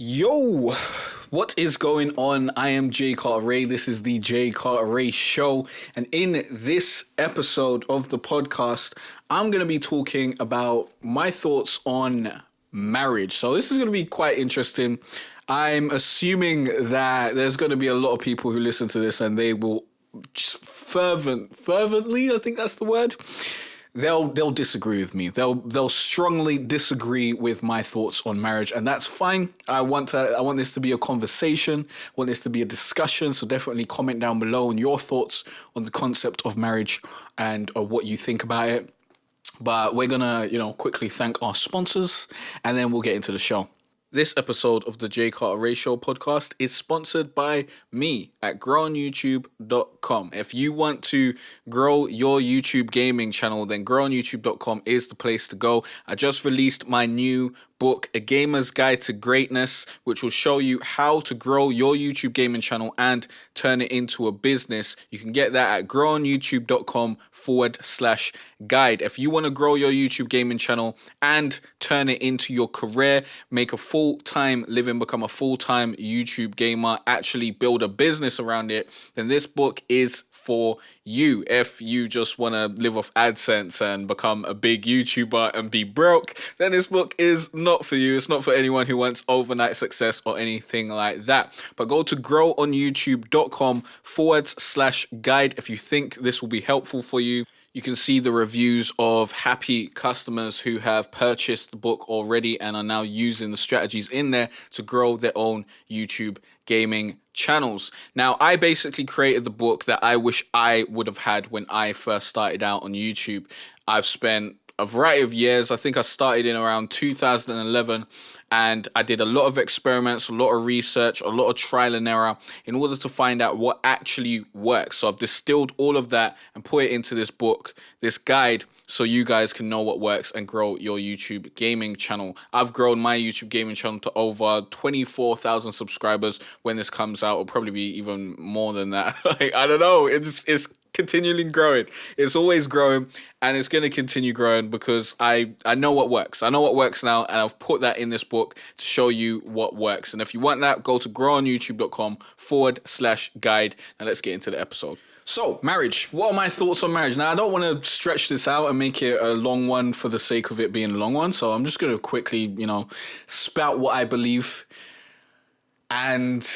Yo, what is going on? I am Jay Cartere. This is the Jay Cartere Show. And in this episode of the podcast, I'm going to be talking about my thoughts on marriage. So this is going to be quite interesting. I'm assuming that there's going to be a lot of people who listen to this and they will just fervently, I think that's the word. They'll disagree with me. They'll strongly disagree with my thoughts on marriage, and that's fine. I want this to be a conversation. I want this to be a discussion. So definitely comment down below on your thoughts on the concept of marriage and what you think about it. But we're gonna, quickly thank our sponsors, and then we'll get into the show. This episode of the Jay Cartere Show Podcast is sponsored by me at growonyoutube.com. If you want to grow your YouTube gaming channel, then growonyoutube.com is the place to go. I just released my new book, A Gamer's Guide to Greatness, which will show you how to grow your YouTube gaming channel and turn it into a business. You can get that at growonyoutube.com/guide. If you want to grow your YouTube gaming channel and turn it into your career, make a full-time living, become a full-time YouTube gamer, actually build a business around it, then this book is for you. If you just want to live off AdSense and become a big YouTuber and be broke, then this book is not for you. It's not for anyone who wants overnight success or anything like that. But go to growonyoutube.com/guide if you think this will be helpful for you. You can see the reviews of happy customers who have purchased the book already and are now using the strategies in there to grow their own YouTube gaming channels. Now, I basically created the book that I wish I would have had when I first started out on YouTube. I've spent a variety of years. I think I started in around 2011, and I did a lot of experiments, a lot of research, a lot of trial and error in order to find out what actually works. So I've distilled all of that and put it into this book, this guide, so you guys can know what works and grow your YouTube gaming channel. I've grown my YouTube gaming channel to over 24,000 subscribers. When this comes out, it'll probably be even more than that. I don't know. It's continually growing. It's always growing, and it's going to continue growing because I know what works. I know what works now, and I've put that in this book to show you what works. And if you want that, go to growonyoutube.com/guide. Now let's get into the episode. So, marriage. What are my thoughts on marriage? Now, I don't want to stretch this out and make it a long one for the sake of it being a long one. So I'm just going to quickly, spout what I believe. And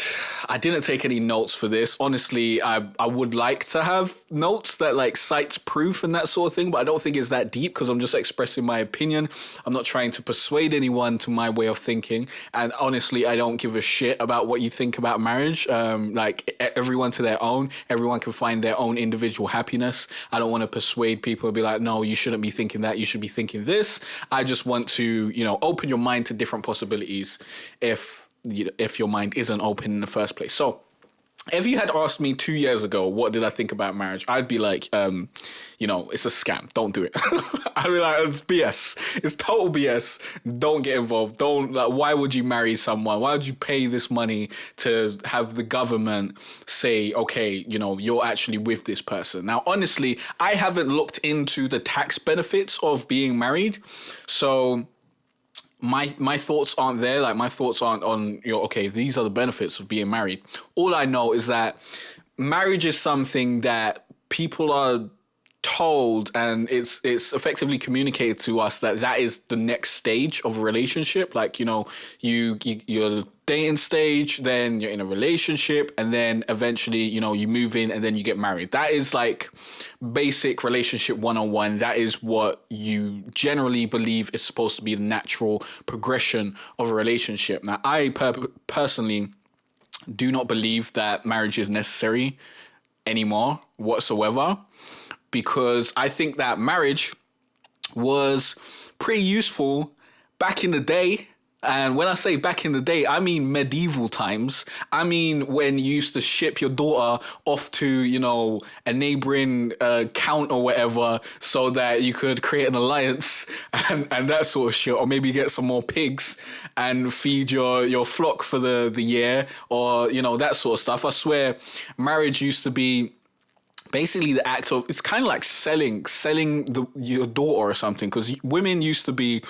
I didn't take any notes for this. Honestly, I would like to have notes that cites proof and that sort of thing, but I don't think it's that deep because I'm just expressing my opinion. I'm not trying to persuade anyone to my way of thinking. And honestly, I don't give a shit about what you think about marriage. Everyone to their own. Everyone can find their own individual happiness. I don't want to persuade people and be like, no, you shouldn't be thinking that. You should be thinking this. I just want to, open your mind to different possibilities if your mind isn't open in the first place. So if you had asked me 2 years ago, what did I think about marriage? I'd be like, it's a scam. Don't do it. I'd be like, it's BS. It's total BS. Don't get involved. Why would you marry someone? Why would you pay this money to have the government say, okay, you're actually with this person? Now, honestly, I haven't looked into the tax benefits of being married. So my thoughts aren't there. My thoughts aren't on, okay, these are the benefits of being married. All I know is that marriage is something that people are told, and it's effectively communicated to us that is the next stage of a relationship. You're dating stage, then you're in a relationship, and then eventually, you move in and then you get married. That is basic relationship 101. That is what you generally believe is supposed to be the natural progression of a relationship. Now, I personally do not believe that marriage is necessary anymore whatsoever, because I think that marriage was pretty useful back in the day. And when I say back in the day, I mean medieval times. I mean when you used to ship your daughter off to, a neighboring count or whatever, so that you could create an alliance and that sort of shit. Or maybe get some more pigs and feed your flock for the year, or, that sort of stuff. I swear marriage used to be basically the act of, it's kind of like selling your daughter or something, because women used to be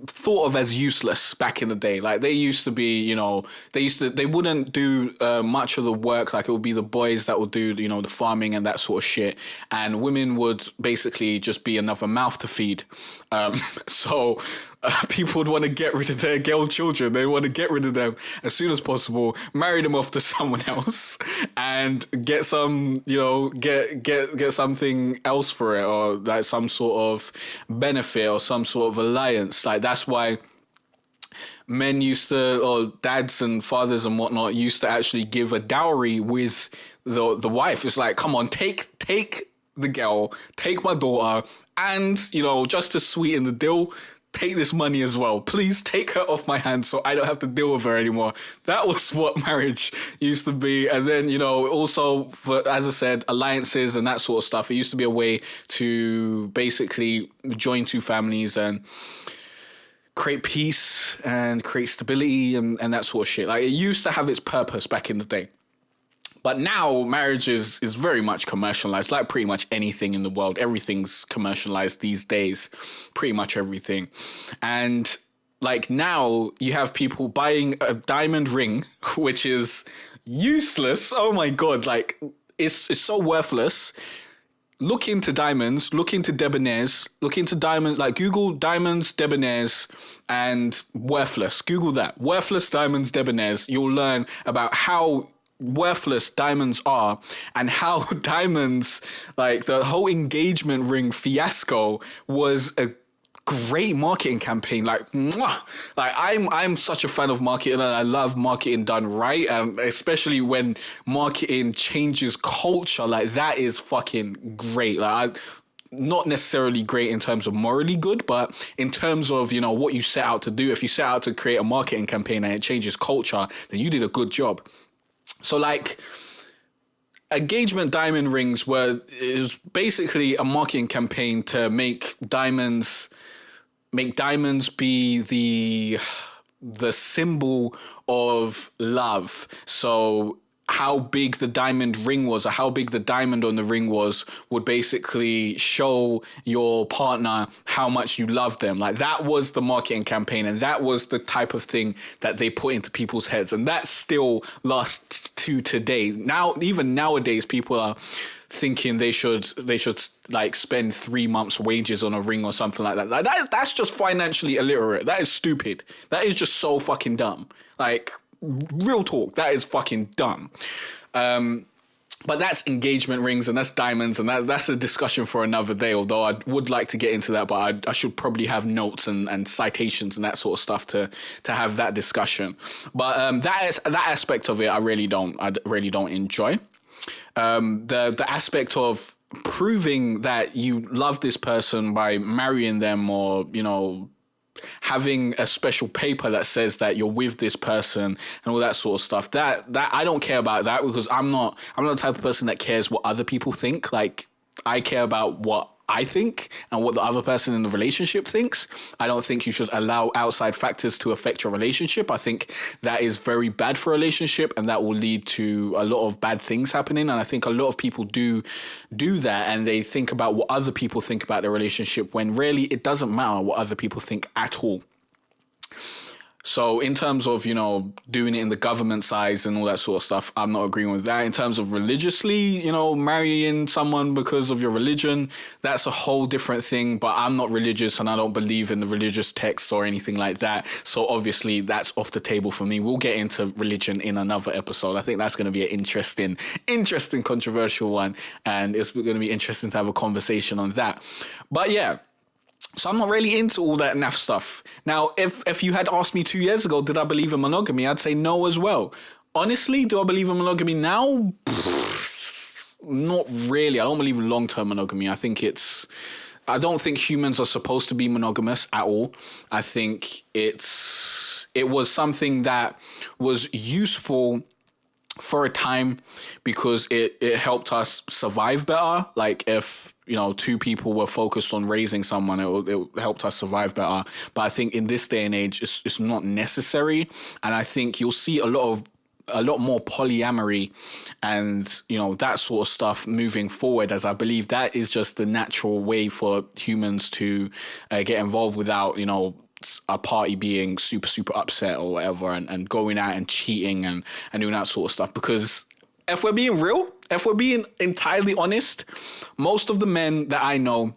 thought of as useless back in the day. Like they used to be, you know, they wouldn't do much of the work. Like it would be the boys that would do, you know, the farming and that sort of shit, and women would basically just be another mouth to feed. So people would want to get rid of their girl children. They want to get rid of them as soon as possible, marry them off to someone else, and get some, you know, get something else for it, or like some sort of benefit or some sort of alliance. Like that's why men used to, or dads and fathers and whatnot, used to actually give a dowry with the wife. It's like, come on, take the girl, take my daughter, and, you know, just to sweeten the deal, take this money as well. Please take her off my hands so I don't have to deal with her anymore. That was what marriage used to be. And then, you know, also, for, as I said, alliances and that sort of stuff. It used to be a way to basically join two families and create peace and create stability and that sort of shit. Like, it used to have its purpose back in the day. But now marriage is very much commercialized, like pretty much anything in the world. Everything's commercialized these days, pretty much everything. And like now you have people buying a diamond ring, which is useless. Oh my God, like it's so worthless. Look into diamonds, look into debonaires, look into diamonds, like Google diamonds, debonaires, and worthless. Google that, worthless diamonds, debonaires. You'll learn about how worthless diamonds are and how diamonds, like the whole engagement ring fiasco was a great marketing campaign. Like, mwah! Like I'm such a fan of marketing, and I love marketing done right, and especially when marketing changes culture. Like that is fucking great. Like not necessarily great in terms of morally good, but in terms of, you know, what you set out to do. If you set out to create a marketing campaign and it changes culture, then you did a good job. So like engagement diamond rings is basically a marketing campaign to make diamonds be the symbol of love. So how big the diamond ring was, or how big the diamond on the ring was, would basically show your partner how much you love them. Like that was the marketing campaign, and that was the type of thing that they put into people's heads, and that still lasts to today. Now, even nowadays, people are thinking they should like spend 3 months' wages on a ring or something like that. Like that's just financially illiterate. That is stupid. That is just so fucking dumb. Like, real talk, that is fucking dumb. But that's engagement rings and that's diamonds, and that's a discussion for another day, although I would like to get into that, but I should probably have notes and citations and that sort of stuff to have that discussion. But that aspect of it I really don't enjoy. The aspect of proving that you love this person by marrying them, or, you know, having a special paper that says that you're with this person and all that sort of stuff, that I don't care about that, because I'm not the type of person that cares what other people think. Like, I care about what I think and what the other person in the relationship thinks. I don't think you should allow outside factors to affect your relationship. I think that is very bad for a relationship, and that will lead to a lot of bad things happening. And I think a lot of people do that, and they think about what other people think about their relationship, when really it doesn't matter what other people think at all. So in terms of, you know, doing it in the government size and all that sort of stuff, I'm not agreeing with that. In terms of religiously, you know, marrying someone because of your religion, that's a whole different thing. But I'm not religious, and I don't believe in the religious texts or anything like that. So obviously that's off the table for me. We'll get into religion in another episode. I think that's going to be an interesting, controversial one. And it's going to be interesting to have a conversation on that. But yeah. So I'm not really into all that naff stuff. Now, if you had asked me 2 years ago, did I believe in monogamy? I'd say no as well. Honestly, do I believe in monogamy now? Not really. I don't believe in long-term monogamy. I don't think humans are supposed to be monogamous at all. I think it was something that was useful for a time because it helped us survive better. Like if, you know, two people were focused on raising someone, it helped us survive better. But I think in this day and age, it's not necessary. And I think you'll see a lot more polyamory and, you know, that sort of stuff moving forward, as I believe that is just the natural way for humans to get involved without, you know, a party being super, super upset or whatever, and going out and cheating and doing that sort of stuff. Because if we're being real, if we're being entirely honest, most of the men that I know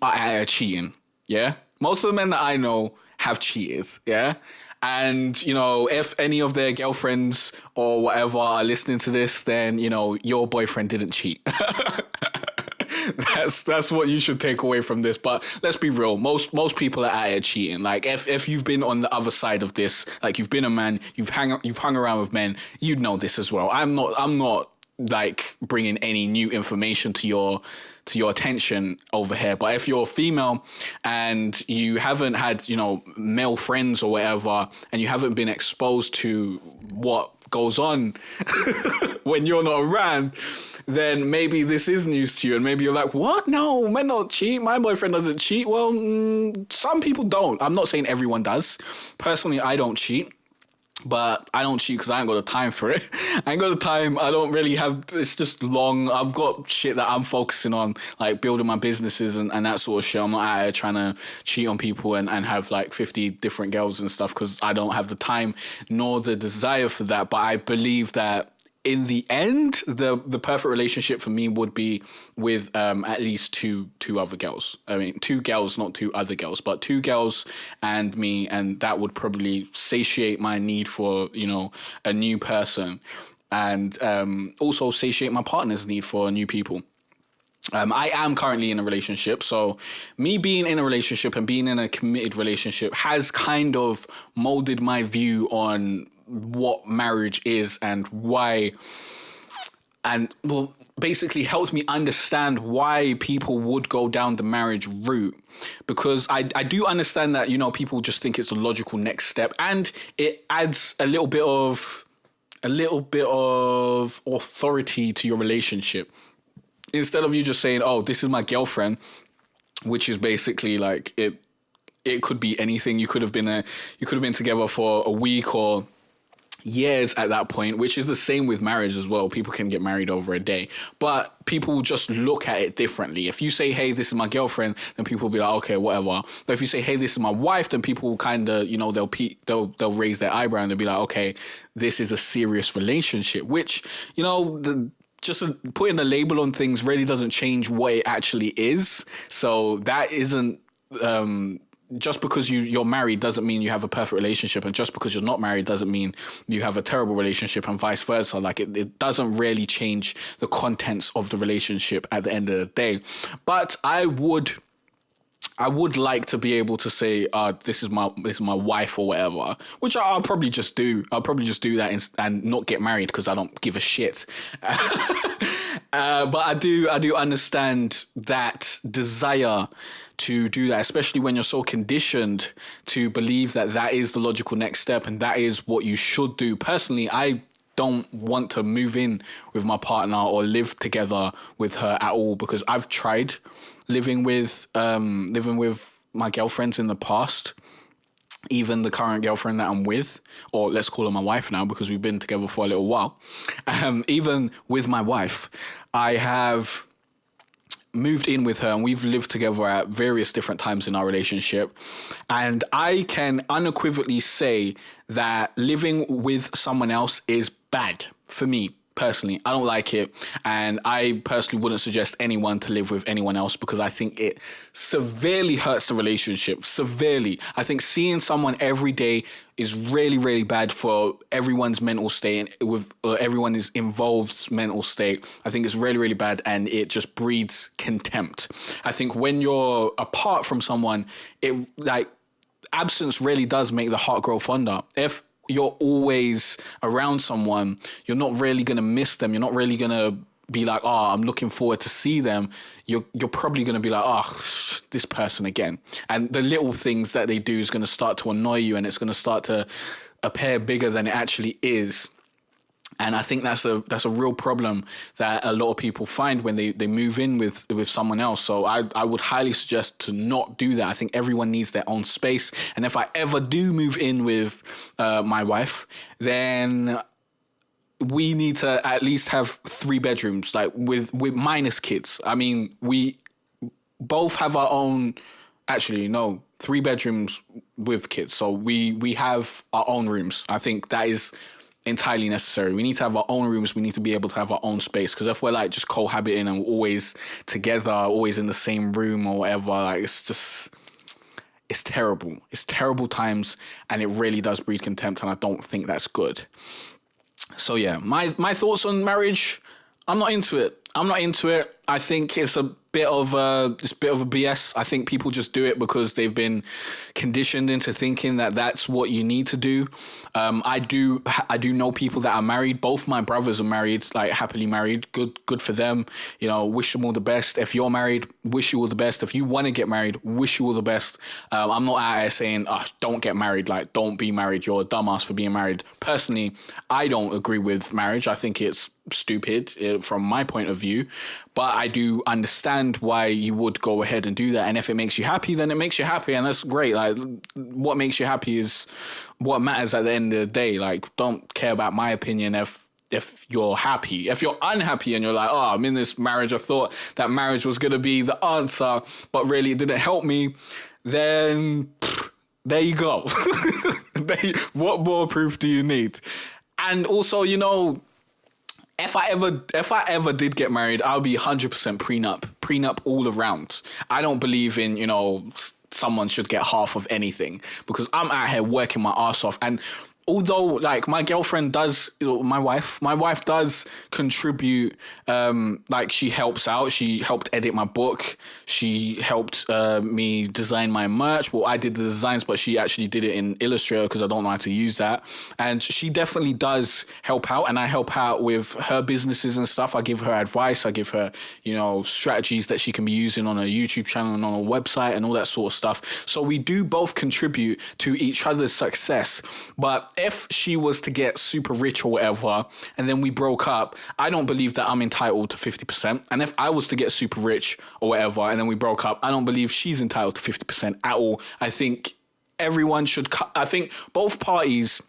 are cheating. Yeah. Most of the men that I know have cheated. Yeah. And, you know, if any of their girlfriends or whatever are listening to this, then, you know, your boyfriend didn't cheat. That's what you should take away from this. But let's be real. Most people are out here cheating. Like if you've been on the other side of this, like you've been a man, you've hung around with men, you'd know this as well. I'm not like bringing any new information to your attention over here. But if you're female and you haven't had, you know, male friends or whatever, and you haven't been exposed to what goes on when you're not around, then maybe this is news to you. And maybe you're like, what? No, men don't cheat. My boyfriend doesn't cheat. Well, some people don't. I'm not saying everyone does. Personally, I don't cheat. But I don't cheat because I ain't got the time for it. I ain't got the time. I don't really have, it's just long. I've got shit that I'm focusing on, like building my businesses and that sort of shit. I'm not out here trying to cheat on people and have like 50 different girls and stuff because I don't have the time nor the desire for that. But I believe that in the end, the perfect relationship for me would be with at least two other girls. I mean, 2 girls, not 2 other girls, but 2 girls and me, and that would probably satiate my need for, you know, a new person, and also satiate my partner's need for new people. I am currently in a relationship, so me being in a relationship and being in a committed relationship has kind of molded my view on what marriage is and why, and well, basically helped me understand why people would go down the marriage route. Because I do understand that, you know, people just think it's the logical next step, and it adds a little bit of authority to your relationship. Instead of you just saying, oh, this is my girlfriend, which is basically like it could be anything. You could have been together for a week or years at that point, which is the same with marriage as well. People can get married over a day, but people just look at it differently. If you say, hey, this is my girlfriend, then people will be like, okay, whatever. But if you say, hey, this is my wife, then people will kind of, you know, they'll raise their eyebrow and they'll be like, okay, this is a serious relationship, which, you know, just putting a label on things really doesn't change what it actually is. So that isn't, just because you're married doesn't mean you have a perfect relationship, and just because you're not married doesn't mean you have a terrible relationship, and vice versa. Like it doesn't really change the contents of the relationship at the end of the day. But I would like to be able to say, this is my wife or whatever, which I'll probably just do. I'll probably just do that and not get married because I don't give a shit. But I do understand that desire to do that, especially when you're so conditioned to believe that is the logical next step and that is what you should do. Personally, I don't want to move in with my partner or live together with her at all, because I've tried living with my girlfriends in the past. Even the current girlfriend that I'm with, or let's call her my wife now because we've been together for a little while. Even with my wife, I have moved in with her and we've lived together at various different times in our relationship. And I can unequivocally say that living with someone else is bad for me. Personally, I don't like it, and I personally wouldn't suggest anyone to live with anyone else because I think it severely hurts the relationship. Severely. I think seeing someone every day is really, really bad for everyone's mental state and with everyone is involved's mental state. I think it's really, really bad, and it just breeds contempt. I think when you're apart from someone, it like absence really does make the heart grow fonder. If you're always around someone, you're not really going to miss them. You're not really going to be like, oh, I'm looking forward to see them. You're probably going to be like, oh, this person again. And the little things that they do is going to start to annoy you, and it's going to start to appear bigger than it actually is. And I think that's a real problem that a lot of people find when they move in with someone else. So I would highly suggest to not do that. I think everyone needs their own space. And if I ever do move in with my wife, then we need to at least have 3 bedrooms, like with minus kids. I mean, we both have our own. Actually, no, 3 bedrooms with kids. So we have our own rooms. I think that is entirely necessary. We need to have our own rooms. We need to be able to have our own space. Because if we're like just cohabiting and we're always together, always in the same room or whatever, like it's terrible. It's terrible times, and it really does breed contempt, and I don't think that's good. So yeah, my thoughts on marriage, I'm not into it. I think it's a bit of a BS. I think people just do it because they've been conditioned into thinking that that's what you need to do. I do know people that are married. Both my brothers are married, like happily married. Good for them. You know, wish them all the best. If you're married, wish you all the best. If you want to get married, wish you all the best. I'm not out here saying, don't get married. Like, don't be married. You're a dumbass for being married. Personally, I don't agree with marriage. I think it's stupid from my point of view, but I do understand why you would go ahead and do that. And if it makes you happy, then it makes you happy, and that's great. Like, what makes you happy is what matters at the end of the day. Like, don't care about my opinion if you're happy. If you're unhappy and you're like, I'm in this marriage, I thought that marriage was gonna be the answer, but really it didn't help me, then there you go. What more proof do you need? And also, you know, if I ever did get married, I'll be 100% prenup all around. I don't believe in, you know, someone should get half of anything, because I'm out here working my ass off. And although, like, my girlfriend does, my wife does contribute, like, she helps out. She helped edit my book. She helped me design my merch. Well, I did the designs, but she actually did it in Illustrator because I don't know how to use that. And she definitely does help out, and I help out with her businesses and stuff. I give her advice. I give her, you know, strategies that she can be using on a YouTube channel and on a website and all that sort of stuff. So we do both contribute to each other's success. But if she was to get super rich or whatever, and then we broke up, I don't believe that I'm entitled to 50%. And if I was to get super rich or whatever, and then we broke up, I don't believe she's entitled to 50% at all. I think everyone should, I think both parties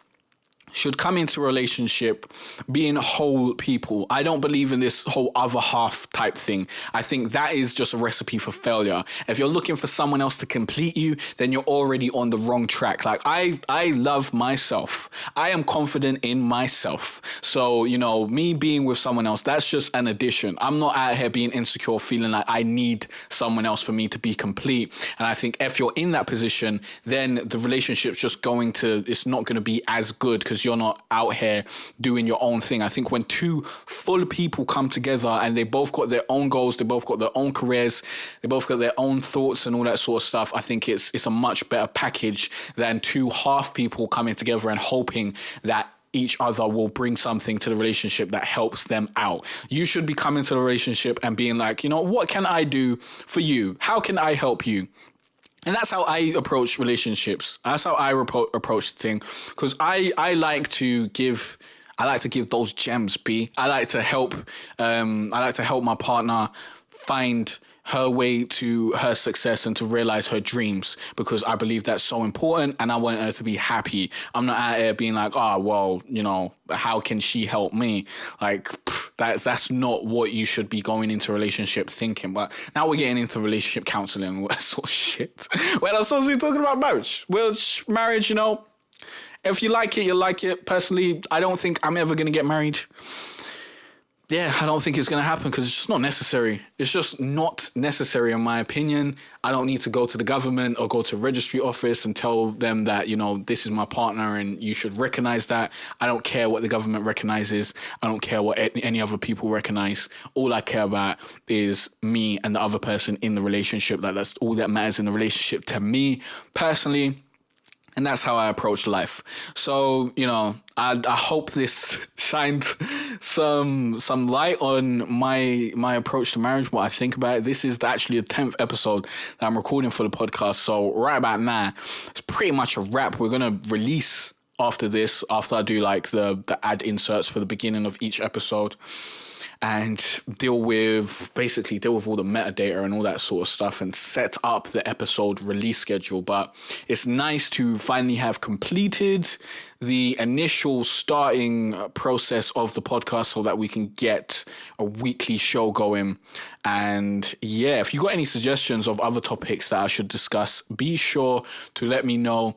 should come into a relationship being whole people. I don't believe in this whole other half type thing. I think that is just a recipe for failure. If you're looking for someone else to complete you, then you're already on the wrong track. Like, I love myself. I am confident in myself. So, you know, me being with someone else, that's just an addition. I'm not out here being insecure, feeling like I need someone else for me to be complete. And I think if you're in that position, then the relationship's just it's not going to be as good, because you're not out here doing your own thing. I think when two full people come together and they both got their own goals, they both got their own careers, they both got their own thoughts and all that sort of stuff, I think it's a much better package than two half people coming together and hoping that each other will bring something to the relationship that helps them out. You should be coming to the relationship and being like, you know, what can I do for you? How can I help you? And that's how I approach relationships. That's how I approach the thing. Because I like to give those gems, B. I like to help my partner find her way to her success and to realize her dreams, because I believe that's so important and I want her to be happy. I'm not out here being like, well, you know, how can she help me? Like, that's not what you should be going into a relationship thinking. But now we're getting into relationship counseling and all that sort of shit. Well, I'm supposed to be talking about marriage. Which marriage, you know, if you like it, you like it. Personally, I don't think I'm ever going to get married. Yeah, I don't think it's going to happen because it's just not necessary. It's just not necessary, in my opinion. I don't need to go to the government or go to a registry office and tell them that, you know, this is my partner and you should recognize that. I don't care what the government recognizes. I don't care what any other people recognize. All I care about is me and the other person in the relationship. Like, that's all that matters in the relationship to me personally. And that's how I approach life. So, you know, I hope this shined some light on my approach to marriage, what I think about it. This is actually the 10th episode that I'm recording for the podcast. So right about now, it's pretty much a wrap. We're going to release after this, after I do like the ad inserts for the beginning of each episode. and deal with all the metadata and all that sort of stuff and set up the episode release schedule. But it's nice to finally have completed the initial starting process of the podcast so that we can get a weekly show going. And yeah, if you got any suggestions of other topics that I should discuss, be sure to let me know.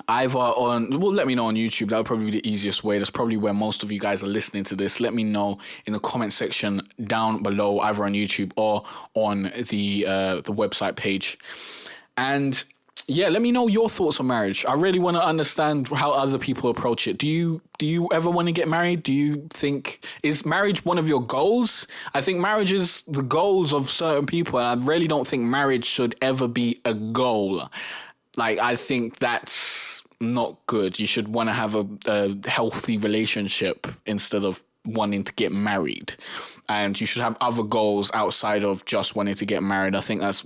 Let me know on YouTube. That would probably be the easiest way. That's probably where most of you guys are listening to this. Let me know in the comment section down below, either on YouTube or on the website page. And yeah, let me know your thoughts on marriage. I really want to understand how other people approach it. Do you ever want to get married? Do you think, is marriage one of your goals? I think marriage is the goals of certain people, and I really don't think marriage should ever be a goal. Like, I think that's not good. You should want to have a healthy relationship instead of wanting to get married. And you should have other goals outside of just wanting to get married. I think that's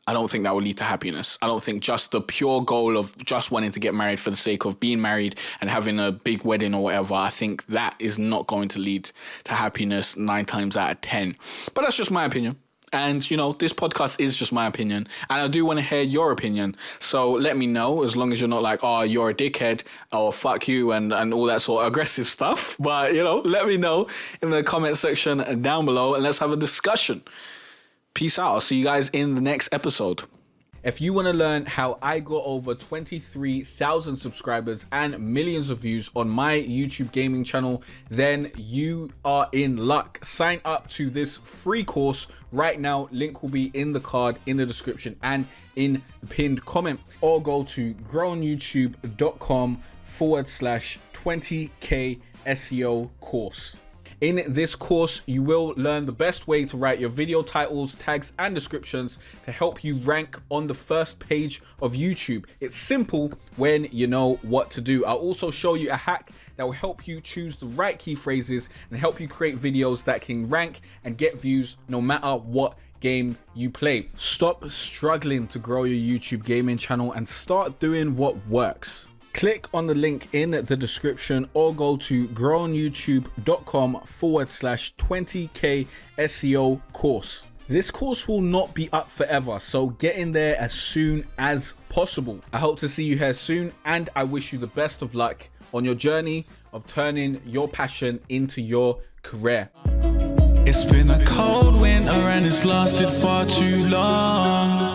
I don't think that will lead to happiness. I don't think just the pure goal of just wanting to get married for the sake of being married and having a big wedding or whatever, I think that is not going to lead to happiness 9 times out of 10. But that's just my opinion. And, this podcast is just my opinion. And I do want to hear your opinion. So let me know, as long as you're not like, oh, you're a dickhead or fuck you and all that sort of aggressive stuff. But, let me know in the comment section down below and let's have a discussion. Peace out. I'll see you guys in the next episode. If you want to learn how I got over 23,000 subscribers and millions of views on my YouTube gaming channel, then you are in luck. Sign up to this free course right now. Link will be in the card, in the description, and in the pinned comment. Or go to growonyoutube.com/20k SEO course. In this course, you will learn the best way to write your video titles, tags, and descriptions to help you rank on the first page of YouTube. It's simple when you know what to do. I'll also show you a hack that will help you choose the right key phrases and help you create videos that can rank and get views no matter what game you play. Stop struggling to grow your YouTube gaming channel and start doing what works. Click on the link in the description or go to growonyoutube.com/20k SEO course. This course will not be up forever, so get in there as soon as possible. I hope to see you here soon, and I wish you the best of luck on your journey of turning your passion into your career. It's been a cold winter and it's lasted far too long.